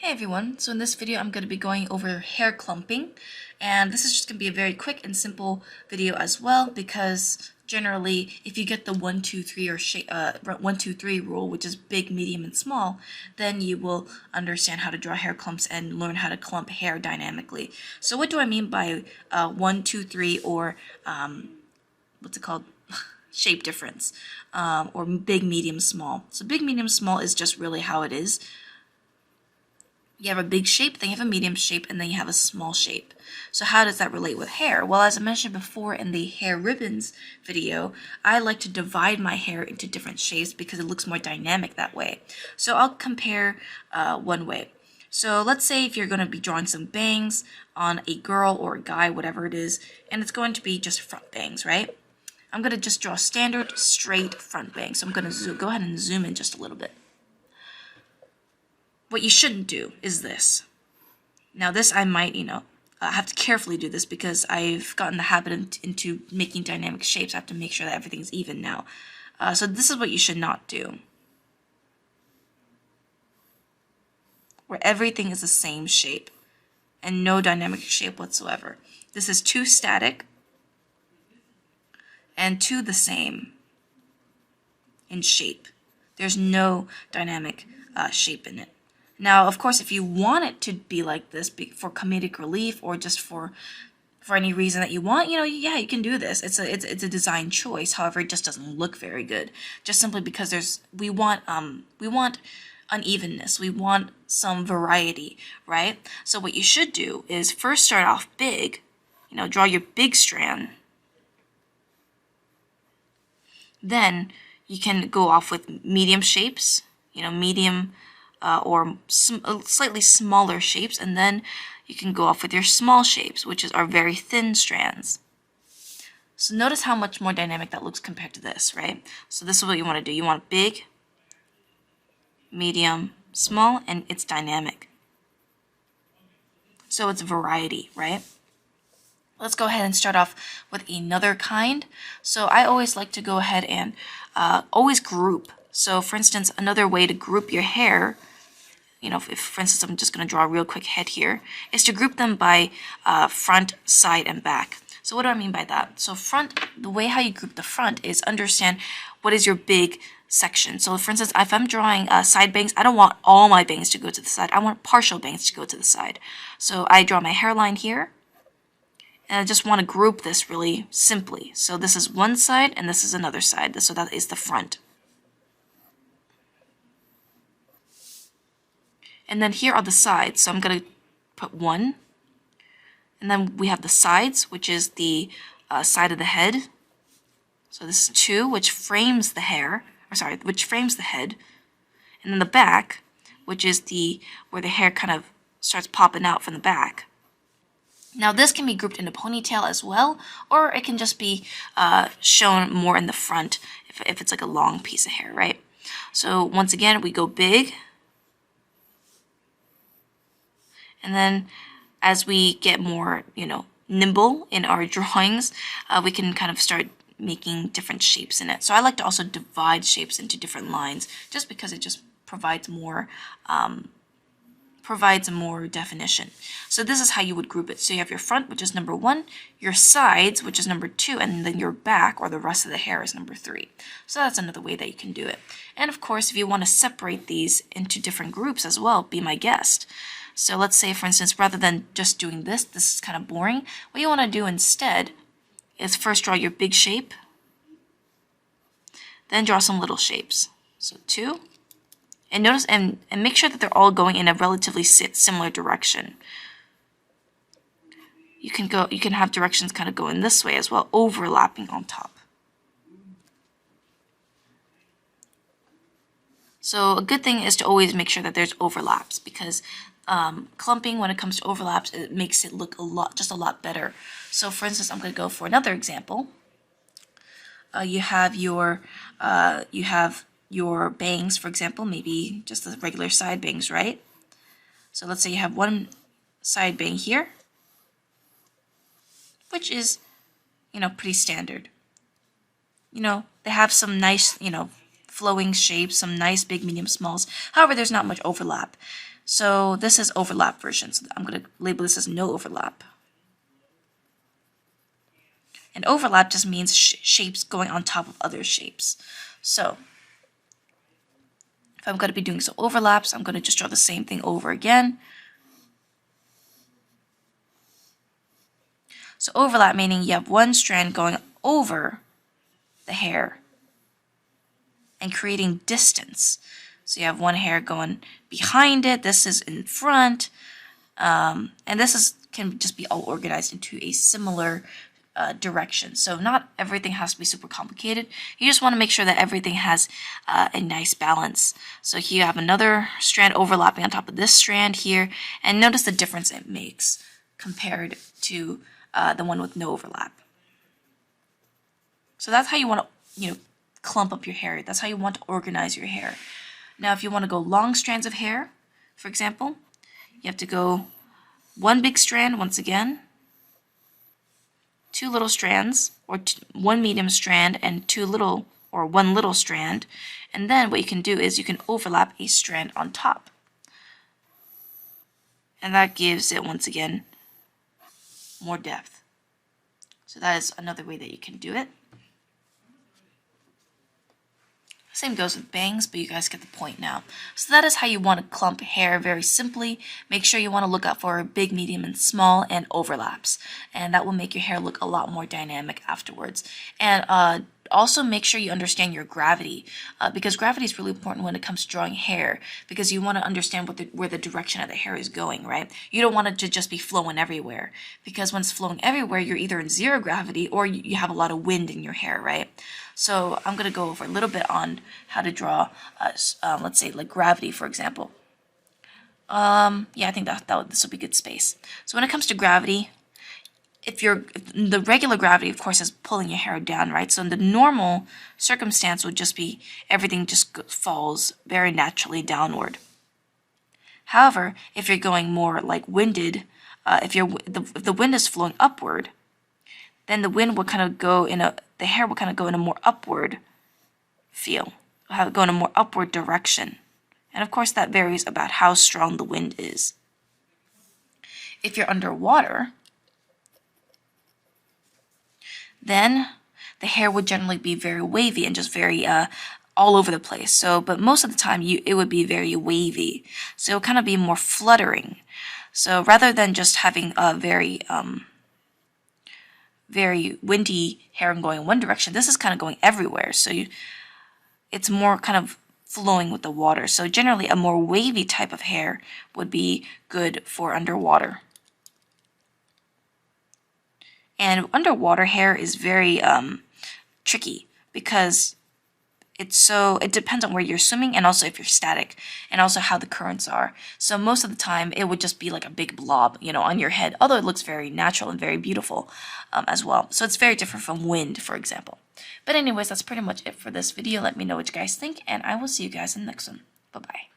Hey everyone, so in this video I'm going to be going over hair clumping, and this is just going to be a very quick and simple video as well, because generally if you get the 1 2 3 or 1 2 3 rule, which is big, medium, and small, then you will understand how to draw hair clumps and learn how to clump hair dynamically. So what do I mean by 1 2 3 or what's it called? Shape difference, or big, medium, small. So big, medium, small is just really how it is. You have a big shape, then you have a medium shape, and then you have a small shape. So how does that relate with hair? Well, as I mentioned before in the hair ribbons video, I like to divide my hair into different shapes because it looks more dynamic that way. So I'll compare one way. So let's say if you're going to be drawing some bangs on a girl or a guy, whatever it is, and it's going to be just front bangs, right? I'm going to just draw standard straight front bangs. So I'm going to go ahead and zoom in just a little bit. What you shouldn't do is this. Now this I might, have to carefully do this because I've gotten the habit into making dynamic shapes. I have to make sure that everything's even now. So this is what you should not do. Where everything is the same shape and no dynamic shape whatsoever. This is too static and too the same in shape. There's no dynamic shape in it. Now, of course, if you want it to be like this for comedic relief or just for any reason that you want, yeah, you can do this. It's a design choice. However, it just doesn't look very good. Just simply because we want unevenness. We want some variety, right? So what you should do is first start off big. Draw your big strand. Then you can go off with medium shapes. Medium. Or slightly smaller shapes, and then you can go off with your small shapes, which are very thin strands. So notice how much more dynamic that looks compared to this, right? So this is what you want to do. You want big, medium, small, and it's dynamic. So it's variety, right? Let's go ahead and start off with another kind. So I always like to go ahead and always group. So for instance, another way to group your hair, if for instance I'm just going to draw a real quick head here, is to group them by front, side, and back. So what do I mean by that? So front, the way how you group the front is understand what is your big section. So for instance, if I'm drawing side bangs, I don't want all my bangs to go to the side. I want partial bangs to go to the side. So I draw my hairline here, and I just want to group this really simply. So this is one side, and this is another side. So that is the front. And then here are the sides. So I'm going to put one. And then we have the sides, which is the side of the head. So this is two, which frames the hair. Which frames the head. And then the back, which is where the hair kind of starts popping out from the back. Now this can be grouped in a ponytail as well, or it can just be shown more in the front if it's like a long piece of hair, right? So once again, we go big. And then as we get more, nimble in our drawings, we can kind of start making different shapes in it. So I like to also divide shapes into different lines just because it just provides more definition. So this is how you would group it. So you have your front, which is number 1, your sides, which is number 2, and then your back, or the rest of the hair, is number 3. So that's another way that you can do it. And of course, if you want to separate these into different groups as well, be my guest. So let's say, for instance, rather than just doing this is kind of boring, what you want to do instead is first draw your big shape, then draw some little shapes. So 2. And notice and make sure that they're all going in a relatively similar direction. You can have directions kind of going this way as well, overlapping on top. So a good thing is to always make sure that there's overlaps, because clumping, when it comes to overlaps, it makes it look a lot better. So for instance, I'm going to go for another example. You have your bangs, for example, maybe just the regular side bangs, right? So let's say you have one side bang here, which is, pretty standard. They have some nice, flowing shapes, some nice big, medium, smalls. However, there's not much overlap. So this is overlap version. So I'm going to label this as no overlap. And overlap just means shapes going on top of other shapes. So if I'm going to be doing some overlaps, I'm going to just draw the same thing over again. So overlap meaning you have one strand going over the hair and creating distance. So you have one hair going behind it, this is in front, and this can just be all organized into a similar direction. So not everything has to be super complicated. You just want to make sure that everything has a nice balance. So here you have another strand overlapping on top of this strand here, and notice the difference it makes compared to the one with no overlap. So that's how you want to, clump up your hair. That's how you want to organize your hair. Now, if you want to go long strands of hair, for example, you have to go one big strand once again, two little strands, or one medium strand and two little, or one little strand, and then what you can do is you can overlap a strand on top. And that gives it, once again, more depth. So that is another way that you can do it. Same goes with bangs, but you guys get the point now. So that is how you want to clump hair very simply. Make sure you want to look out for big, medium, and small, and overlaps. And that will make your hair look a lot more dynamic afterwards. And also make sure you understand your gravity, because gravity is really important when it comes to drawing hair, because you want to understand where the direction of the hair is going, right? You don't want it to just be flowing everywhere, because when it's flowing everywhere, you're either in zero gravity or you have a lot of wind in your hair, right? So I'm going to go over a little bit on how to draw, let's say, like gravity, for example. Yeah, I think this will be good space. So when it comes to gravity, if the regular gravity, of course, is pulling your hair down, right? So in the normal circumstance would just be everything just falls very naturally downward. However, if you're going more like winded, if the wind is flowing upward, then the wind will kind of go the hair will kind of go in a more upward feel, go in a more upward direction. And of course that varies about how strong the wind is. If you're underwater, then the hair would generally be very wavy and just very all over the place. So, but most of the time it would be very wavy. So it'll kind of be more fluttering. So rather than just having a very windy hair and going in one direction, this is kind of going everywhere. So it's more kind of flowing with the water. So generally a more wavy type of hair would be good for underwater. And underwater hair is very tricky because it depends on where you're swimming and also if you're static and also how the currents are. So most of the time it would just be like a big blob, on your head, although it looks very natural and very beautiful as well. So it's very different from wind, for example. But anyways, that's pretty much it for this video. Let me know what you guys think, and I will see you guys in the next one. Bye-bye.